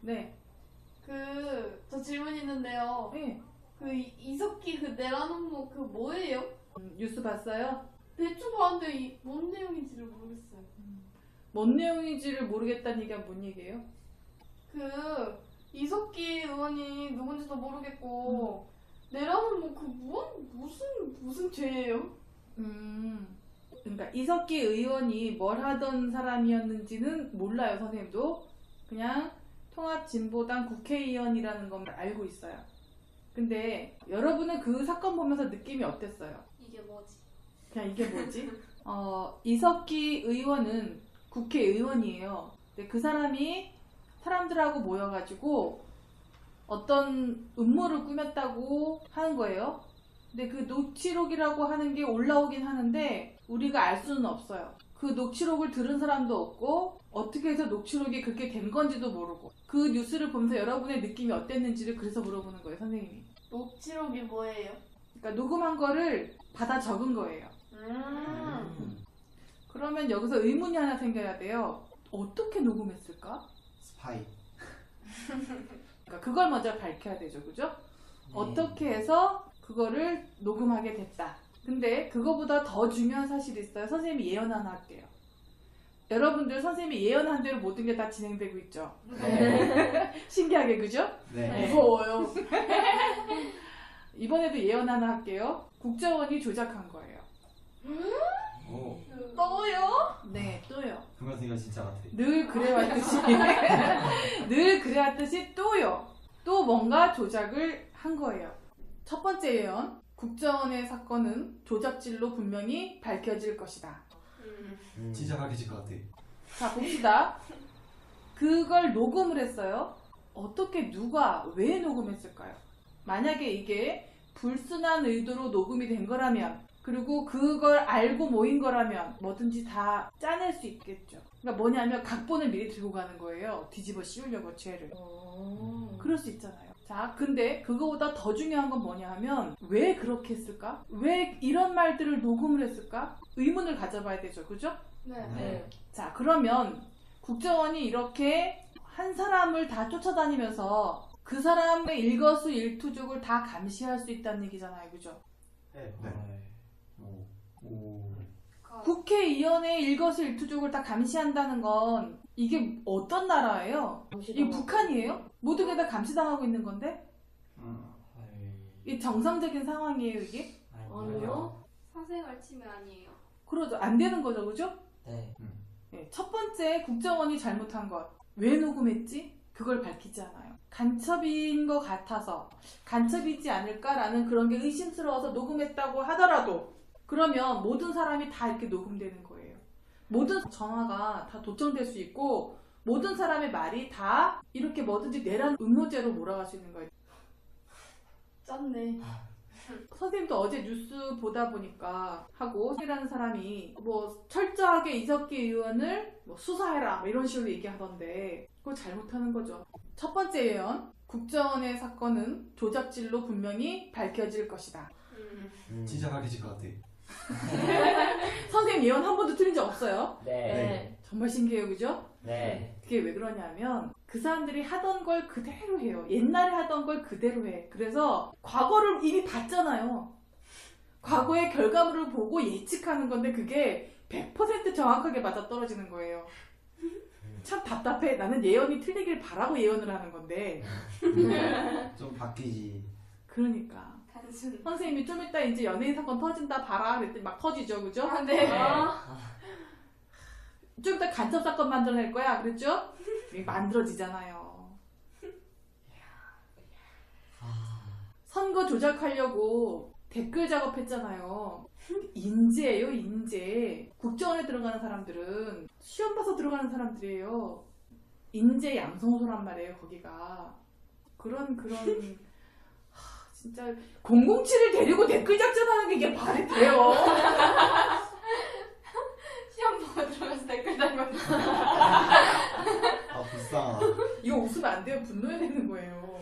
네. 저 질문 있는데요. 네. 이석기 내란음모 뭐예요? 뉴스 봤어요? 대충 봤는데 뭔 내용인지를 모르겠어요. 뭔 내용인지를 모르겠다는 얘기가 뭔 얘기예요? 이석기 의원이 누군지도 모르겠고 내란음모 무슨 죄예요? 그러니까 이석기 의원이 뭘 하던 사람이었는지는 몰라요, 선생님도. 그냥 통합진보당 국회의원이라는 것만 알고 있어요. 근데 여러분은 그 사건 보면서 느낌이 어땠어요? 이게 뭐지? 그냥 이게 뭐지? 이석기 의원은 국회의원이에요. 근데 그 사람이 사람들하고 모여가지고 어떤 음모를 꾸몄다고 하는 거예요. 근데 그 녹취록이라고 하는 게 올라오긴 하는데 우리가 알 수는 없어요. 그 녹취록을 들은 사람도 없고 어떻게 해서 녹취록이 그렇게 된 건지도 모르고 그 뉴스를 보면서 여러분의 느낌이 어땠는지를 그래서 물어보는 거예요, 선생님이. 녹취록이 뭐예요? 그러니까 녹음한 거를 받아 적은 거예요. 그러면 여기서 의문이 하나 생겨야 돼요. 어떻게 녹음했을까? 스파이. 그러니까 그걸 먼저 밝혀야 되죠, 그죠? 어떻게 해서 그거를 녹음하게 됐다. 근데 그거보다 더 중요한 사실이 있어요. 선생님이 예언 하나 할게요. 여러분들 선생님이 예언한 대로 모든 게 다 진행되고 있죠? 네. 신기하게, 그죠? 네. 무서워요. 이번에도 예언 하나 할게요. 국정원이 조작한 거예요. 오. 또요? 네, 또요. 그만생각 진짜 같아. 늘 그래왔듯이 늘 그래왔듯이 또요. 또 뭔가 조작을 한 거예요. 첫 번째 예언. 국정원의 사건은 조작질로 분명히 밝혀질 것이다. 진짜 밝혀질 것 같아. 자, 봅시다. 그걸 녹음을 했어요. 어떻게 누가 왜 녹음했을까요? 만약에 이게 불순한 의도로 녹음이 된 거라면 그리고 그걸 알고 모인 거라면 뭐든지 다 짜낼 수 있겠죠. 그러니까 뭐냐면 각본을 미리 들고 가는 거예요. 뒤집어 씌우려고 죄를. 그럴 수 있잖아요. 자, 근데 그거보다 더 중요한 건 뭐냐 하면 왜 그렇게 했을까? 왜 이런 말들을 녹음을 했을까? 의문을 가져봐야 되죠. 그죠? 네. 자, 그러면 국정원이 이렇게 한 사람을 다 쫓아다니면서 그 사람의 일거수일투족을 다 감시할 수 있다는 얘기잖아요. 그죠? 네. 오. 국회의원의 일거수일투족을 다 감시한다는 건 이게 어떤 나라예요? 이게 북한이에요? 모든 게 다 감시당하고 있는 건데? 이게 정상적인 상황이에요, 이게? 아니요. 사생활 침해 아니에요. 그러죠. 안 되는 거죠, 그죠? 네. 네, 첫 번째 국정원이 잘못한 것. 왜 녹음했지? 그걸 밝히지 않아요. 간첩인 것 같아서 간첩이지 않을까라는 그런 게 의심스러워서 녹음했다고 하더라도 그러면 모든 사람이 다 이렇게 녹음되는 거예요. 모든 전화가 다 도청될 수 있고 모든 사람의 말이 다 이렇게 뭐든지 내란 음모죄로 몰아갈 수 있는 거예요. 짠네. 선생님도 어제 뉴스 보다 보니까 하고 이라는 사람이 뭐 철저하게 이석기 의원을 뭐 수사해라 뭐 이런 식으로 얘기하던데 그거 잘못하는 거죠. 첫 번째 예언. 국정원의 사건은 조작질로 분명히 밝혀질 것이다. 진짜 밝혀질 것 같아. 선생님 예언 한 번도 틀린 적 없어요. 네. 정말 신기해요, 그죠? 네. 그게 왜 그러냐면 그 사람들이 하던 걸 그대로 해요. 옛날에 하던 걸 그대로 해. 그래서 과거를 이미 봤잖아요. 과거의 결과물을 보고 예측하는 건데 그게 100% 정확하게 맞아떨어지는 거예요. 참 답답해. 나는 예언이 틀리길 바라고 예언을 하는 건데. 좀 바뀌지. 그러니까. 단순. 선생님이 좀 이따 이제 연예인 사건 터진다 봐라 그랬더니 막 터지죠, 그죠? 네. 좀 이따 간첩 사건 만들어낼 거야, 그랬죠? 이게 만들어지잖아요. 선거 조작하려고 댓글 작업했잖아요. 인재예요, 인재. 국정원에 들어가는 사람들은 시험 봐서 들어가는 사람들이에요. 인재 양성소란 말이에요, 거기가. 그런 진짜 007을 데리고 댓글 작전하는 게 이게 말이 돼요? 시험 보고 들어가서 댓글 달면서. 아 불쌍하다. 이거 웃으면 안 돼요. 분노해야 되는 거예요.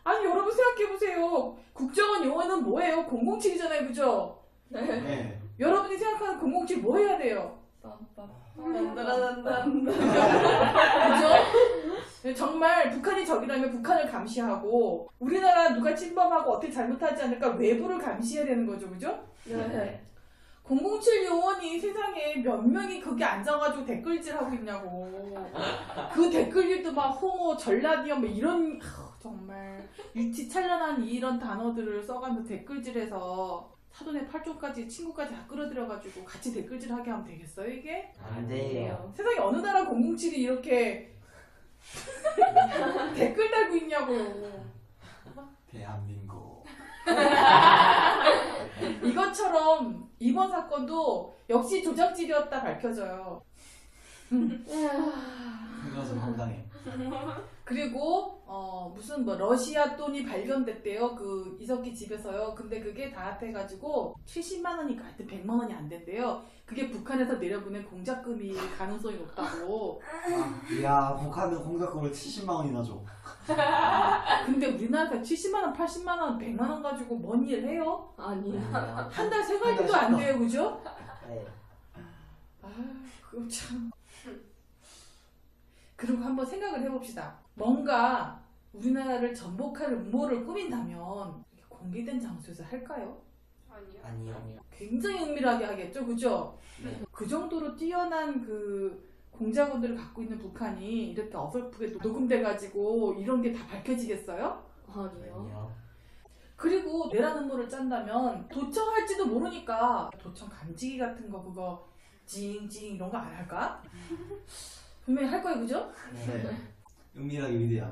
아니 여러분 생각해보세요. 국정원 용어는 뭐예요? 007이잖아요. 그죠? 네. 여러분이 생각하는 007 뭐 해야 돼요? 딴따라단단. 그죠? 정말 북한이 적이라면 북한을 감시하고 우리나라 누가 침범하고 어떻게 잘못하지 않을까 외부를 감시해야 되는 거죠, 그죠? 네. 007 요원이 세상에 몇 명이 거기 앉아가지고 댓글질하고 있냐고. 그 댓글들도 막 호모, 전라디언 뭐 이런 정말 유치찬란한 이런 단어들을 써가면서 댓글질해서 사돈의 팔촌까지 친구까지 다 끌어들여가지고 같이 댓글질하게 하면 되겠어요 이게? 안 돼요. 세상에 어느 나라 007이 이렇게 댓글 달고 있냐고요. 대한민국. 이것처럼 이번 사건도 역시 조작질이었다 밝혀져요. 그것은 황당해. 그리고 무슨 뭐 러시아 돈이 발견됐대요. 그 이석기 집에서요. 근데 그게 다 합해가지고 70만 원인가 하여튼 100만 원이 안 된대요. 그게 북한에서 내려보낸 공작금이 가능성이 높다고. 이야, 북한은 공작금을 70만 원이나 줘. 근데 우리나라에서 70만 원, 80만 원, 100만 원 가지고 뭔 일 해요? 아니요. 한 달 생활비도 안 돼요, 그죠? 네. 아, 그거 참. 그리고 한번 생각을 해봅시다. 뭔가 우리나라를 전복할 음모를 꾸민다면 공개된 장소에서 할까요? 아니요. 아니요. 굉장히 은밀하게 하겠죠, 그죠? 네. 그 정도로 뛰어난 그 공작원들을 갖고 있는 북한이 이렇게 어설프게 녹음돼가지고 이런 게 다 밝혀지겠어요? 아니요. 그리고 내란 음모를 짠다면 도청할지도 모르니까 도청 감지기 같은 거 그거 징징 이런 거 안 할까? 분명히 할 거예요, 그죠? 네. 은밀하게 위대한.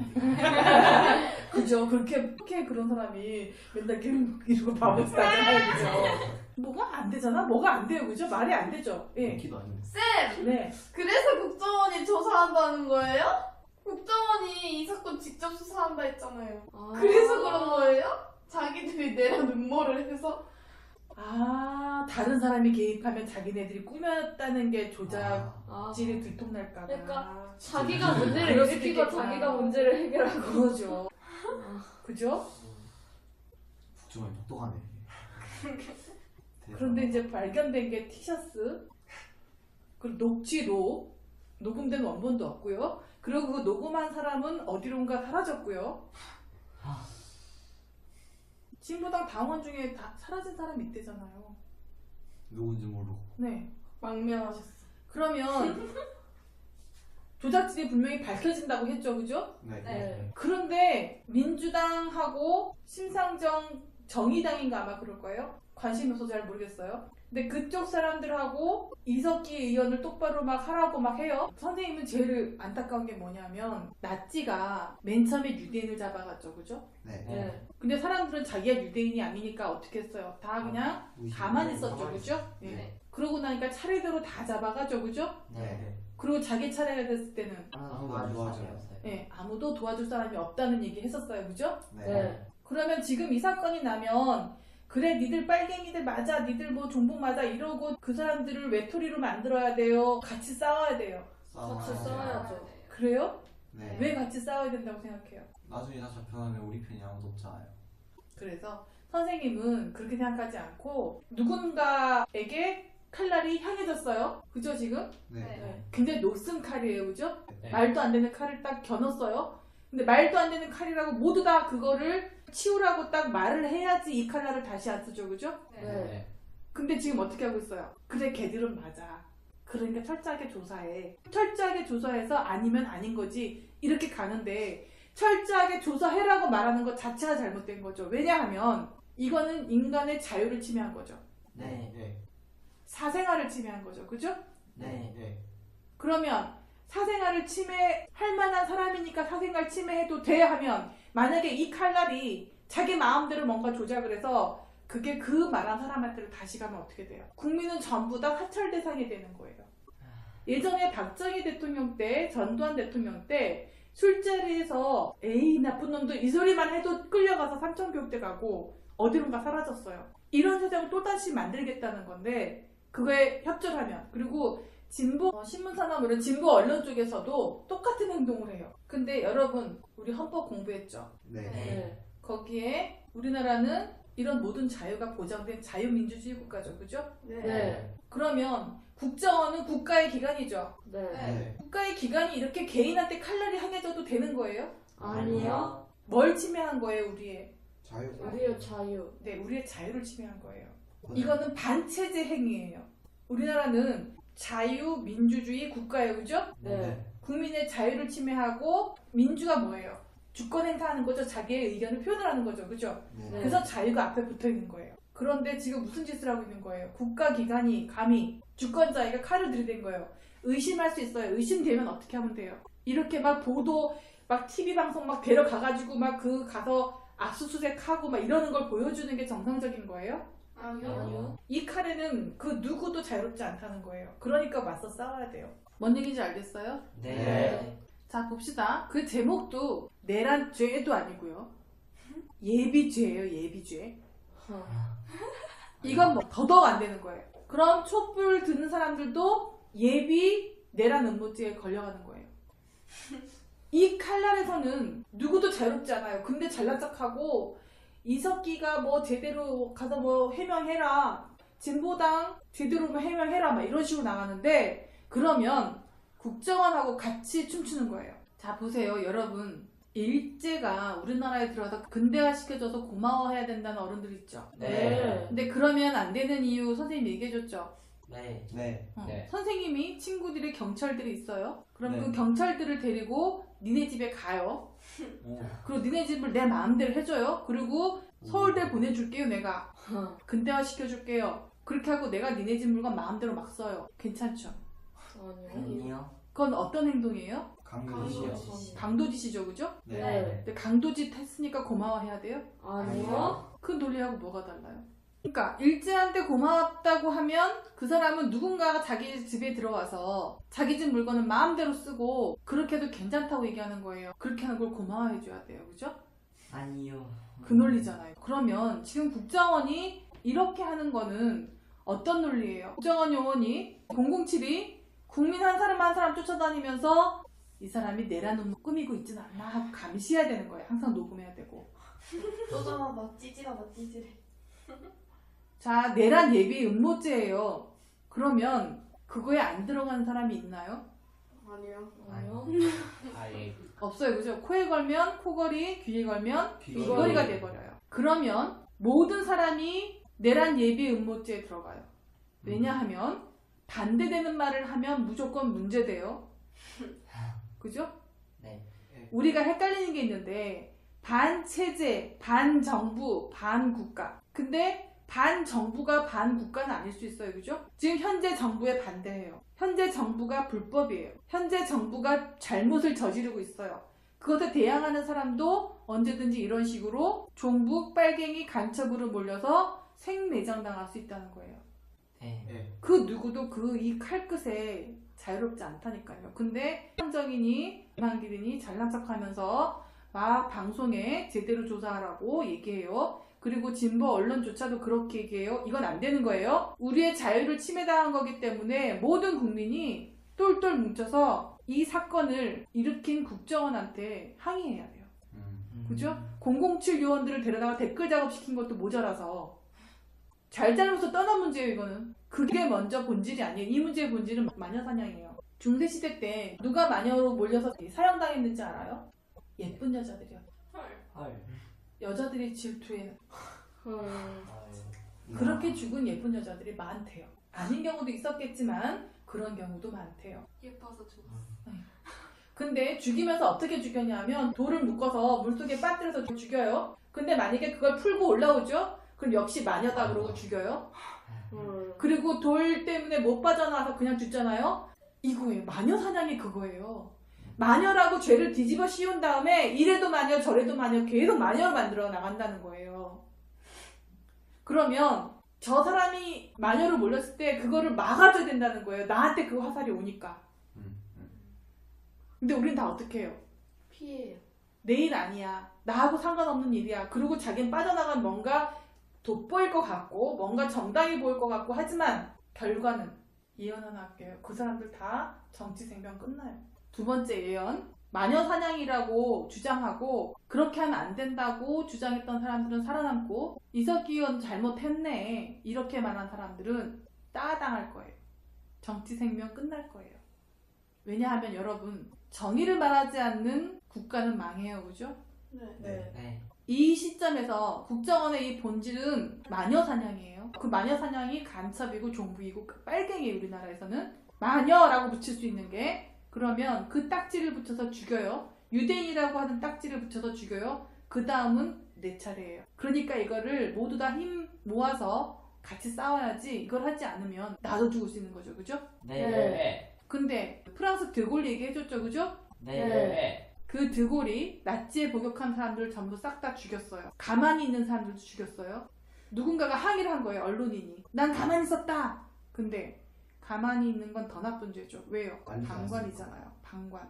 그죠? 그렇게 그런 사람이 맨날 이러고 바보짓 하잖아요, 그죠? 뭐가 안 되잖아? 뭐가 안 돼요, 그죠? 말이 안 되죠? 예. 기도 아닌데. 쌤! 네. 그래서 국정원이 조사한다는 거예요? 국정원이 이 사건 직접 수사한다 했잖아요. 그래서 그런 거예요? 자기들이 내란 음모를 해서? 아, 다른 사람이 개입하면 자기네들이 꾸몄다는 게 조작질이 아. 들통날까봐. 그러니까 자기가 문제를 그럴 수도 일으키고 있겠구나. 자기가 문제를 해결하고. 그러죠. 그죠? 국정원이 똑똑하네. 그런데 이제 발견된 게 티셔츠, 그리고 녹취록, 녹음된 원본도 없고요. 그리고 그 녹음한 사람은 어디론가 사라졌고요. 진보당 당원 중에 다 사라진 사람이 있대잖아요. 누군지 모르고. 네. 망명하셨어. 그러면 조작질이 분명히 밝혀진다고 했죠, 그죠? 네. 네. 그런데 민주당하고 심상정 정의당인가 아마 그럴 거예요. 관심이 없어서 잘 모르겠어요. 근데 그쪽 사람들하고 이석기 의원을 똑바로 막 하라고 막 해요. 선생님은 제일 안타까운 게 뭐냐면 나치가 맨 처음에 유대인을 잡아갔죠, 그죠? 네. 네. 근데 사람들은 자기가 유대인이 아니니까 어떻게 했어요? 다 그냥 가만히 있었죠, 가만히 그죠? 예. 네. 그러고 나니까 차례대로 다 잡아가죠, 그죠? 네. 그리고 자기 차례가 됐을 때는 아무도 안 도와줘요. 예, 아무도 도와줄 사람이 없다는 얘기 했었어요, 그죠? 네. 그러면 지금 이 사건이 나면 그래 니들 빨갱이들 맞아 니들 뭐 종북 맞아 이러고 그 사람들을 외톨이로 만들어야 돼요. 같이 싸워야 돼요. 같이 싸워야죠. 그래요? 네. 왜 같이 싸워야 된다고 생각해요? 나중에 다 잡혀가면 우리 편이 아무도 없잖아요. 그래서 선생님은 그렇게 생각하지 않고 누군가에게 칼날이 향해졌어요. 그죠 지금? 네. 굉장히 노슨 칼이에요. 그죠? 네. 말도 안 되는 칼을 딱 겨눴어요. 근데 말도 안 되는 칼이라고 모두 다 그거를 치우라고 딱 말을 해야지 이 칼날을 다시 안 쓰죠. 그죠? 네. 근데 지금 어떻게 하고 있어요? 그래 걔들은 맞아. 그러니까 철저하게 조사해. 철저하게 조사해서 아니면 아닌 거지. 이렇게 가는데 철저하게 조사해라고 말하는 것 자체가 잘못된 거죠. 왜냐하면 이거는 인간의 자유를 침해한 거죠. 네. 네. 사생활을 침해한 거죠. 그죠? 네. 네. 그러면 사생활을 침해할 만한 사람이니까 사생활 침해해도 돼 하면 만약에 이 칼날이 자기 마음대로 뭔가 조작을 해서 그게 그 말한 사람한테로 다시 가면 어떻게 돼요? 국민은 전부 다 사찰 대상이 되는 거예요. 예전에 박정희 대통령 때, 전두환 대통령 때 술자리에서 에이 나쁜 놈들 이 소리만 해도 끌려가서 삼천교육대 가고 어디론가 사라졌어요. 이런 세상을 또다시 만들겠다는 건데 그거에 협조를 하면 그리고 진보 신문사나 이런 진보 언론 쪽에서도 똑같은 행동을 해요. 근데 여러분 우리 헌법 공부했죠? 네. 네. 거기에 우리나라는 이런 모든 자유가 보장된 자유민주주의 국가죠. 그죠? 네. 그러면 국정원은 국가의 기관이죠. 네. 네. 국가의 기관이 이렇게 개인한테 칼날이 향해져도 되는 거예요? 아니요. 뭘 침해한 거예요, 우리의? 자유. 우리의 자유. 네, 우리의 자유를 침해한 거예요. 네. 이거는 반체제 행위예요. 우리나라는 자유민주주의 국가예요, 그죠? 네. 국민의 자유를 침해하고 민주가 뭐예요? 주권 행사하는 거죠. 자기의 의견을 표현을 하는 거죠, 그죠? 네. 그래서 자유가 앞에 붙어 있는 거예요. 그런데 지금 무슨 짓을 하고 있는 거예요? 국가기관이 감히 주권자에게 칼을 들이댄 거예요. 의심할 수 있어요. 의심되면 어떻게 하면 돼요? 이렇게 막 보도, 막 TV 방송 막 데려가가지고 막 그 가서 압수수색하고 막 이러는 걸 보여주는 게 정상적인 거예요? 아니요. 이 칼에는 그 누구도 자유롭지 않다는 거예요. 그러니까 맞서 싸워야 돼요. 뭔 얘기인지 알겠어요? 네. 자, 봅시다. 그 제목도 내란 죄도 아니고요. 예비죄예요, 예비죄. 이건 뭐 더더욱 안 되는 거예요. 그럼 촛불 드는 사람들도 예비 내란 음모죄에 걸려가는 거예요. 이 칼날에서는 누구도 자유롭지 않아요. 근데 잘난 척하고 이석기가 뭐 제대로 가서 뭐 해명해라. 진보당 제대로 뭐 해명해라. 막 이런 식으로 나가는데 그러면 국정원하고 같이 춤추는 거예요. 자, 보세요. 여러분. 일제가 우리나라에 들어와서 근대화시켜줘서 고마워해야 된다는 어른들 있죠. 네. 근데 그러면 안 되는 이유 선생님이 얘기해줬죠. 네. 네. 네. 선생님이 친구들이 경찰들이 있어요. 그럼 네. 그 경찰들을 데리고 니네 집에 가요. 오. 그리고 니네 집을 내 마음대로 해줘요. 그리고 서울대 보내줄게요. 내가 근대화 시켜줄게요. 그렇게 하고 내가 니네 집 물건 마음대로 막 써요. 괜찮죠? 아니요. 그건 어떤 행동이에요? 강요시요. 강도짓이죠, 그죠? 네. 근데 강도짓 했으니까 고마워해야 돼요? 아니요. 그 논리하고 뭐가 달라요? 그러니까 일제한테 고맙다고 하면 그 사람은 누군가가 자기 집에 들어와서 자기 집 물건을 마음대로 쓰고 그렇게 해도 괜찮다고 얘기하는 거예요. 그렇게 하는 걸 고마워해줘야 돼요, 그죠? 아니요. 그 논리잖아요. 그러면 지금 국정원이 이렇게 하는 거는 어떤 논리예요? 국정원 요원이 007이 국민 한 사람 한 사람 쫓아다니면서 이 사람이 내란 음모 꾸미고 있진 않나 하고 감시해야 되는 거예요. 항상 녹음해야 되고. 쫓아나다 찌질하다 찌질해. 자, 내란 예비 음모죄예요. 그러면 그거에 안 들어가는 사람이 있나요? 아니요. 아니요. 아예. 없어요, 그죠? 코에 걸면 코걸이, 귀에 걸면 귀걸이. 귀걸이가 돼버려요. 그러면 모든 사람이 내란 예비 음모죄에 들어가요. 왜냐하면 반대되는 말을 하면 무조건 문제돼요. 그죠? 네. 우리가 헷갈리는 게 있는데 반체제, 반정부, 반국가. 근데 반정부가 반국가는 아닐 수 있어요. 그죠? 지금 현재 정부에 반대해요. 현재 정부가 불법이에요. 현재 정부가 잘못을 저지르고 있어요. 그것에 대항하는 사람도 언제든지 이런 식으로 종북, 빨갱이, 간첩으로 몰려서 생매장당할 수 있다는 거예요. 네. 네. 그 누구도 그 이 칼끝에 자유롭지 않다니까요. 근데 한정인이 이만기린이 잘난 척하면서 막 방송에 제대로 조사하라고 얘기해요. 그리고 진보 언론조차도 그렇게 얘기해요. 이건 안 되는 거예요. 우리의 자유를 침해당한 거기 때문에 모든 국민이 똘똘 뭉쳐서 이 사건을 일으킨 국정원한테 항의해야 돼요. 그죠? 007 요원들을 데려다가 댓글 작업시킨 것도 모자라서 잘잘못을 떠난 문제예요. 이거는 그게 먼저 본질이 아니에요. 이 문제의 본질은 마녀사냥이에요. 중세시대 때 누가 마녀로 몰려서 사형당했는지 알아요? 예쁜 여자들이요. 헐. 여자들이 질투해. 헐. 그렇게 죽은 예쁜 여자들이 많대요. 아닌 경우도 있었겠지만 그런 경우도 많대요. 예뻐서 죽었어. 근데 죽이면서 어떻게 죽였냐면 돌을 묶어서 물속에 빠뜨려서 죽여요. 근데 만약에 그걸 풀고 올라오죠? 그럼 역시 마녀다 그러고 죽여요. 그리고 돌 때문에 못 빠져나와서 그냥 죽잖아요. 이거예요. 마녀 사냥이 그거예요. 마녀라고 죄를 뒤집어 씌운 다음에 이래도 마녀 저래도 마녀 계속 마녀로 만들어 나간다는 거예요. 그러면 저 사람이 마녀로 몰렸을 때 그거를 막아줘야 된다는 거예요. 나한테 그 화살이 오니까. 근데 우린 다 어떻게 해요? 피해요. 내 일 아니야. 나하고 상관없는 일이야. 그리고 자기는 빠져나간 뭔가 돋보일 것 같고 뭔가 정당해 보일 것 같고 하지만 결과는 예언 하나 할게요. 그 사람들 다 정치 생명 끝나요. 두 번째 예언. 마녀 사냥이라고 주장하고 그렇게 하면 안 된다고 주장했던 사람들은 살아남고 이석기 의원 잘못했네 이렇게 말한 사람들은 따당할 거예요. 정치 생명 끝날 거예요. 왜냐하면 여러분 정의를 말하지 않는 국가는 망해요. 그죠? 네. 네. 네. 이 시점에서 국정원의 이 본질은 마녀 사냥이에요. 그 마녀 사냥이 간첩이고 종북이고 빨갱이에요. 우리나라에서는 마녀라고 붙일 수 있는 게 그러면 그 딱지를 붙여서 죽여요. 유대인이라고 하는 딱지를 붙여서 죽여요. 그 다음은 내 차례예요. 그러니까 이거를 모두 다 힘 모아서 같이 싸워야지 이걸 하지 않으면 나도 죽을 수 있는 거죠. 그죠? 네. 네. 근데 프랑스 드골 얘기해줬죠. 그죠? 네. 그 드골이 나치에 복역한 사람들을 전부 싹 다 죽였어요. 가만히 있는 사람들도 죽였어요. 누군가가 항의를 한 거예요. 언론인이. 난 가만히 있었다. 근데 가만히 있는 건 더 나쁜 죄죠. 왜요? 아니지 방관이잖아요. 방관.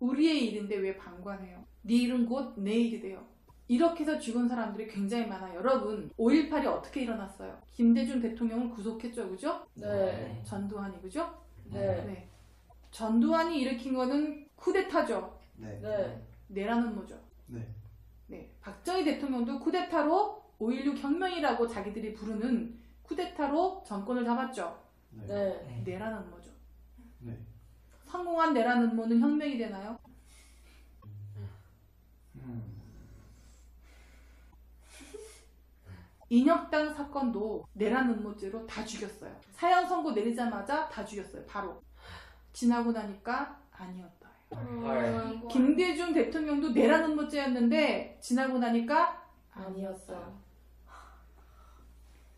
우리의 일인데 왜 방관해요? 네 일은 곧 내 일이 돼요. 이렇게 해서 죽은 사람들이 굉장히 많아요. 여러분 5.18이 어떻게 일어났어요? 김대중 대통령을 구속했죠. 그죠? 네. 전두환이. 그죠? 네. 네. 전두환이 일으킨 거는 쿠데타죠. 네. 네. 내라는 뭐죠? 네. 네. 박정희 대통령도 쿠데타로 5.16 혁명이라고 자기들이 부르는 쿠데타로 정권을 잡았죠. 네. 네. 내라는 음모죠. 네. 성공한 내라는 음모는 혁명이 되나요? 인혁당 사건도 내란 음모죄로 다 죽였어요. 사형 선고 내리자마자 다 죽였어요. 바로. 지나고 나니까 아니었다. 김대중 대통령도 내란 음모죄였는데 지나고 나니까 아니었어요.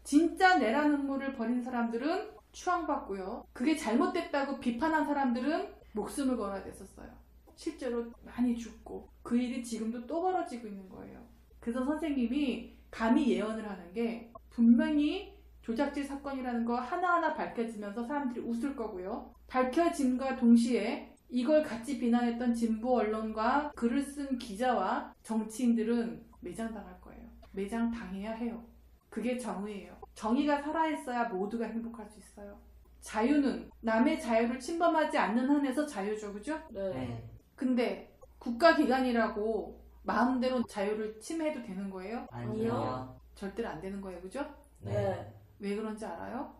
진짜 내란 음모를 벌인 사람들은 추앙받고요. 그게 잘못됐다고 비판한 사람들은 목숨을 걸어야 됐었어요. 실제로 많이 죽고 그 일이 지금도 또 벌어지고 있는 거예요. 그래서 선생님이 감히 예언을 하는 게 분명히 조작질 사건이라는 거 하나하나 밝혀지면서 사람들이 웃을 거고요. 밝혀짐과 동시에 이걸 같이 비난했던 진보 언론과 글을 쓴 기자와 정치인들은 매장당할 거예요. 매장당해야 해요. 그게 정의예요. 정의가 살아있어야 모두가 행복할 수 있어요. 자유는 남의 자유를 침범하지 않는 한에서 자유죠. 그죠? 네. 근데 국가기관이라고 마음대로 자유를 침해해도 되는 거예요? 아니요. 절대로 안 되는 거예요. 그죠? 네. 왜 그런지 알아요?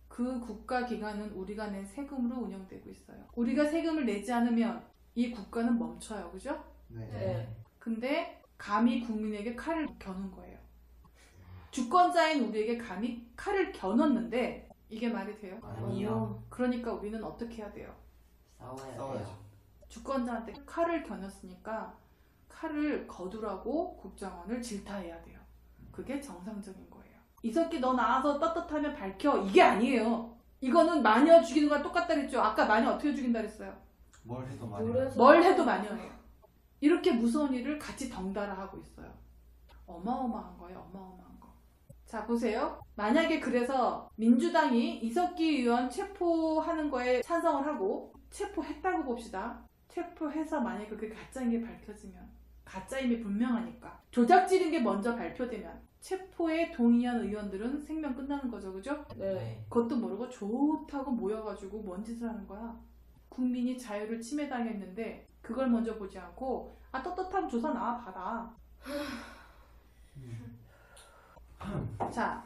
그 국가기관은 우리가 낸 세금으로 운영되고 있어요. 우리가 세금을 내지 않으면 이 국가는 멈춰요. 그죠? 네. 네. 근데 감히 국민에게 칼을 겨눈 거예요. 주권자인 우리에게 감히 칼을 겨눴는데 이게 말이 돼요? 아니요. 그러니까 우리는 어떻게 해야 돼요? 싸워야 싸워야죠. 돼요. 주권자한테 칼을 겨눴으니까 칼을 거두라고 국정원을 질타해야 돼요. 그게 정상적인 거예요. 이석기 너 나와서 떳떳하면 밝혀. 이게 아니에요. 이거는 마녀 죽이는 거랑 똑같다 그랬죠. 아까 마녀 어떻게 죽인다 그랬어요? 뭘 해도 많이. 노래서- 뭘 해도 마녀예요. 이렇게 무서운 일을 같이 덩달아 하고 있어요. 어마어마한 거예요. 어마어마한 거. 자 보세요. 만약에 그래서 민주당이 이석기 의원 체포하는 거에 찬성을 하고 체포했다고 봅시다. 체포해서 만약에 그게 가짜인 게 밝혀지면 가짜임이 분명하니까 조작질인 게 먼저 발표되면 체포에 동의한 의원들은 생명 끝나는 거죠. 그죠? 네. 그것도 모르고 좋다고 모여가지고 뭔 짓을 하는 거야. 국민이 자유를 침해당했는데 그걸 먼저 보지 않고 떳떳하면 조사 나와 봐라. 자,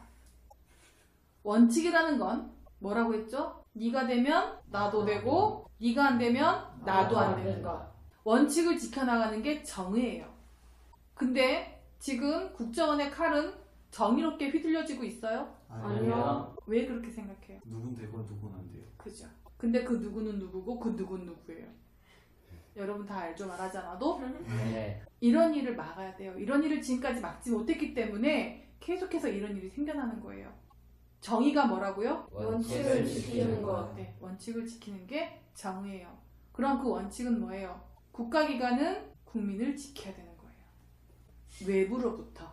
원칙이라는 건 뭐라고 했죠? 네가 되면 나도 되고 네가 안 되면 나도 안 되는 거. 원칙을 지켜나가는 게 정의예요. 근데 지금 국정원의 칼은 정의롭게 휘둘려지고 있어요? 아니요. 왜 그렇게 생각해요? 누군 되고 누군 안 돼요. 그죠? 근데 그 누구는 누구고 그 누구는 누구예요? 여러분 다 알죠? 말하지 않아도? 네. 이런 일을 막아야 돼요. 이런 일을 지금까지 막지 못했기 때문에 계속해서 이런 일이 생겨나는 거예요. 정의가 뭐라고요? 원칙을 지키는 것. 네, 원칙을 지키는 게 정의예요. 그럼 그 원칙은 뭐예요? 국가기관은 국민을 지켜야 되는 거예요. 외부로부터.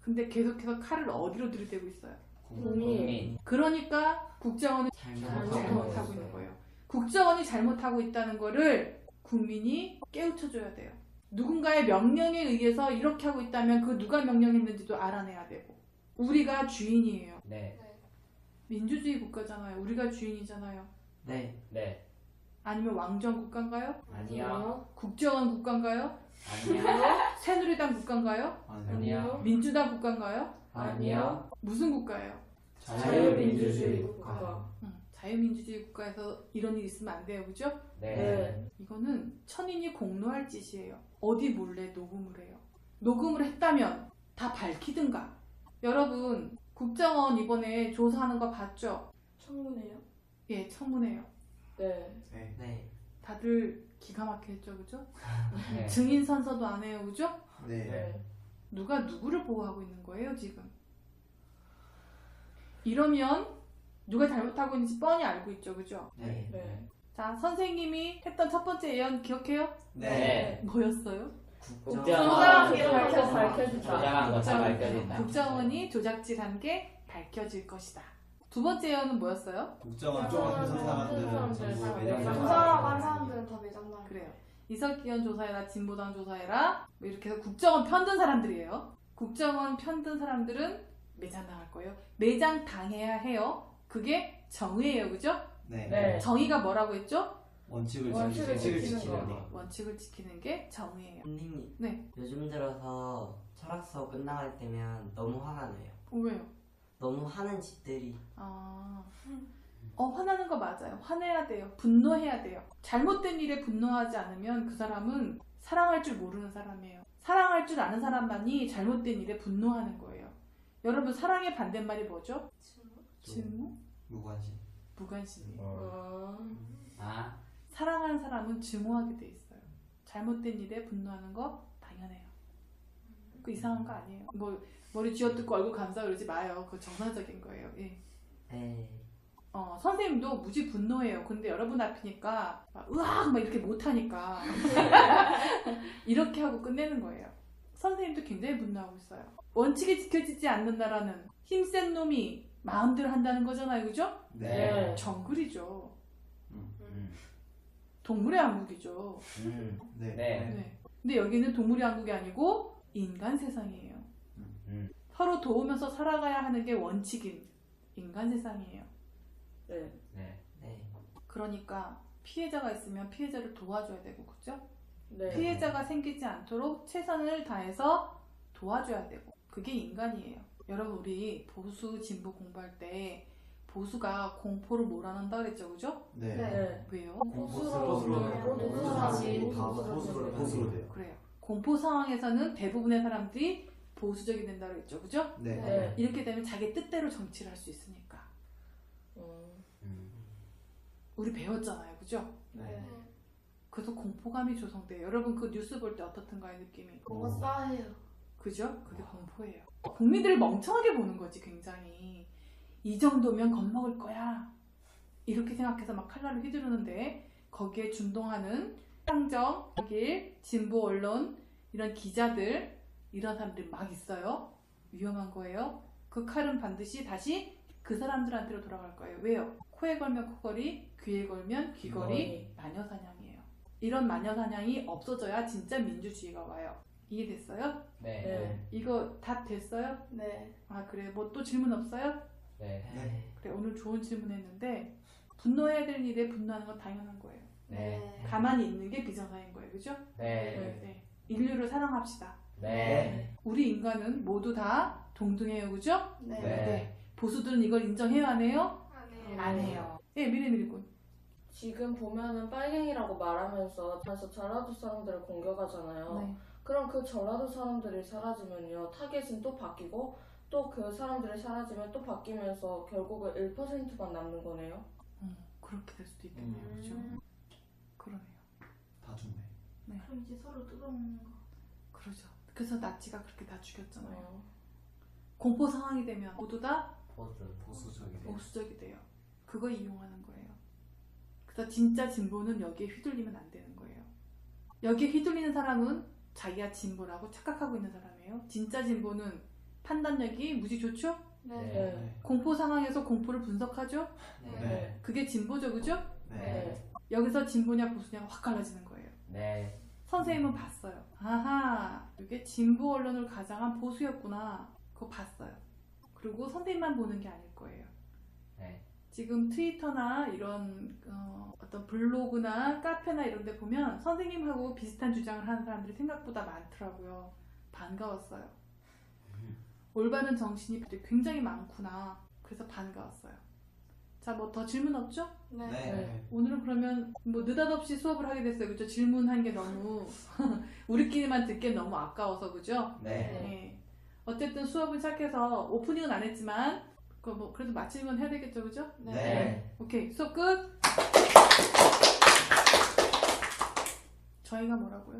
근데 계속해서 칼을 어디로 들이대고 있어요? 국민. 그러니까 국정원은 잘못하고 있는 거예요. 국정원이 잘못하고 있다는 거를 국민이 깨우쳐줘야 돼요. 누군가의 명령에 의해서 이렇게 하고 있다면 그 누가 명령했는지도 알아내야 되고. 우리가 주인이에요. 네. 민주주의 국가잖아요. 우리가 주인이잖아요. 네. 네. 아니면 왕정 국가인가요? 아니요. 국정원 국가인가요? 아니요. 새누리당 국가인가요? 아니요. 민주당 국가인가요? 아니요. 무슨 국가예요? 자유민주주의 국가. 자유민주주의 국가에서 이런 일 있으면 안 돼요, 그죠? 네. 이거는 천인이 공로할 짓이에요. 어디 몰래 녹음을 해요. 녹음을 했다면 다 밝히든가. 여러분, 국정원 이번에 조사하는 거 봤죠? 청문회요? 예, 청문회요. 네. 네. 네. 다들 기가 막혔죠, 그죠? 네. 증인 선서도 안 해요, 그죠? 네. 네. 누가 누구를 보호하고 있는 거예요, 지금? 이러면 누가 잘못하고 있는지 뻔히 알고 있죠, 그죠? 네. 네. 자, 선생님이 했던 첫 번째 예언 기억해요? 네. 뭐였어요? 조작한 게 밝혀진다. 조작한 거다 국정원. 밝혀진다. 국정원이 조작질한 게 밝혀질 것이다. 두 번째 예언은 뭐였어요? 국정원 편선 사람들은 전부 매장 조사라고 한 사람들은 다 매장당. 그래요. 이석기현 조사해라, 진보당 조사해라, 뭐 이렇게 해서 국정원 편든 사람들이에요. 국정원 편든 사람들은 매장당할 거예요. 매장당해야 해요. 그게 정의예요, 그죠? 네. 네. 정의가 뭐라고 했죠? 원칙을 원칙을 지키는 지키는 거. 원칙을 지키는 게 정의예요. 선생님, 네. 요즘 들어서 철학 수업 끝나갈 때면 너무 화가 나요. 왜요? 너무 하는 짓들이. 화나는 거 맞아요. 화내야 돼요. 분노해야 돼요. 잘못된 일에 분노하지 않으면 그 사람은 사랑할 줄 모르는 사람이에요. 사랑할 줄 아는 사람만이 잘못된 일에 분노하는 거예요. 여러분, 사랑의 반대말이 뭐죠? 증오? 무관심. 무관심이에요. 아. 사랑하는 사람은 증오하게 돼 있어요. 잘못된 일에 분노하는 거 당연해요. 그 이상한 거 아니에요. 뭐 머리 쥐어뜯고 얼굴 감싸고 이러지 마요. 그거 정상적인 거예요. 예. 네. 선생님도 무지 분노해요. 근데 여러분 앞이니까 막 으악 막 이렇게 못하니까 이렇게 하고 끝내는 거예요. 선생님도 굉장히 분노하고 있어요. 원칙이 지켜지지 않는 나라는 힘센 놈이 마음대로 한다는 거잖아요. 그죠? 네. 정글이죠. 음. 동물의 왕국이죠. 네. 네. 네. 근데 여기는 동물의 왕국이 아니고 인간 세상이에요. 서로 도우면서 살아가야 하는 게 원칙인 인간 세상이에요. 네. 네. 네. 그러니까 피해자가 있으면 피해자를 도와줘야 되고, 그죠? 네. 피해자가 생기지 않도록 최선을 다해서 도와줘야 되고, 그게 인간이에요. 여러분, 우리 보수 진보 공부할 때 보수가 공포를 몰아넣는다 그랬죠, 그죠? 네. 네. 왜요? 보수로 돼요. 그래요. 공포 상황에서는 대부분의 사람들이 보수적이 된다 그랬죠, 그죠? 네. 네. 이렇게 되면 자기 뜻대로 정치를 할 수 있으니까. 우리 배웠잖아요, 그죠? 네. 그래서 공포감이 조성돼요. 여러분, 그 뉴스 볼 때 어떻던가요, 느낌이? 뭔가 싸해요. 그죠? 그게 공포예요. 국민들을 멍청하게 보는 거지, 굉장히. 이 정도면 겁먹을 거야. 이렇게 생각해서 막 칼날을 휘두르는데, 거기에 준동하는 상정, 길, 진보 언론, 이런 기자들, 이런 사람들이 막 있어요. 위험한 거예요. 그 칼은 반드시 다시 그 사람들한테로 돌아갈 거예요. 왜요? 코에 걸면 코걸이, 귀에 걸면 귀걸이, 마녀사냥이에요. 이런 마녀사냥이 없어져야 진짜 민주주의가 와요. 이해됐어요? 네. 네. 이거 답 됐어요? 네. 아, 그래. 뭐 또 질문 없어요? 네. 네. 그래, 오늘 좋은 질문 했는데 분노해야 될 일에 분노하는 건 당연한 거예요. 네. 가만히 있는 게 비정상인 거예요. 그죠? 네. 네. 인류를 사랑합시다. 네. 우리 인간은 모두 다 동등해요. 그죠? 네. 네. 보수들은 이걸 인정해요? 안 해요? 안 안 해요. 예, 미래미리군. 지금 보면은 빨갱이라고 말하면서 다시 전라도 사람들을 공격하잖아요. 네. 그럼 그 전라도 사람들이 사라지면요, 타겟은 또 바뀌고 또 그 사람들이 사라지면 또 바뀌면서 결국은 1%만 남는 거네요. 그렇게 될 수도 있겠네요. 그죠? 그러네요. 다 죽네. 그럼 이제 서로 뜯어먹는 거. 그러죠. 그래서 나치가 그렇게 다 죽였잖아요. 어. 공포 상황이 되면 모두 다 보수적이네. 보수적이 돼요. 그거 이용하는 거예요. 그래서 진짜 진보는 여기에 휘둘리면 안 되는 거예요. 여기에 휘둘리는 사람은 자기가 진보라고 착각하고 있는 사람이에요. 진짜 진보는 판단력이 무지 좋죠? 네. 네. 공포 상황에서 공포를 분석하죠? 네. 그게 진보죠, 그죠? 네. 여기서 진보냐 보수냐가 확 갈라지는 거예요. 네. 선생님은 봤어요. 아하, 이게 진보 언론을 가장한 보수였구나. 그거 봤어요. 그리고 선생님만 보는 게 아닐 거예요. 네. 지금 트위터나 이런 어떤 블로그나 카페나 이런 데 보면 선생님하고 비슷한 주장을 하는 사람들이 생각보다 많더라고요. 반가웠어요. 올바른 정신이 굉장히 많구나. 그래서 반가웠어요. 자, 뭐 더 질문 없죠? 네. 네. 오늘은 그러면 뭐 느닷없이 수업을 하게 됐어요. 그죠? 질문한 게 너무 우리끼리만 듣기엔 너무 아까워서 그죠? 네. 네. 어쨌든 수업을 시작해서 오프닝은 안 했지만 뭐 그래도 마치는 건 해야 되겠죠, 그죠? 네. 오케이, 수업 끝. 저희가 뭐라고요?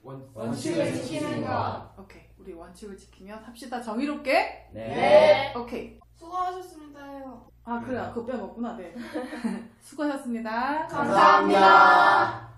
원칙을 지키는 것. 오케이, 우리 원칙을 지키며 합시다. 정의롭게. 네. 오케이. 수고하셨습니다요. 아 그래, 그거 빼먹구나. 네. 수고하셨습니다. 감사합니다.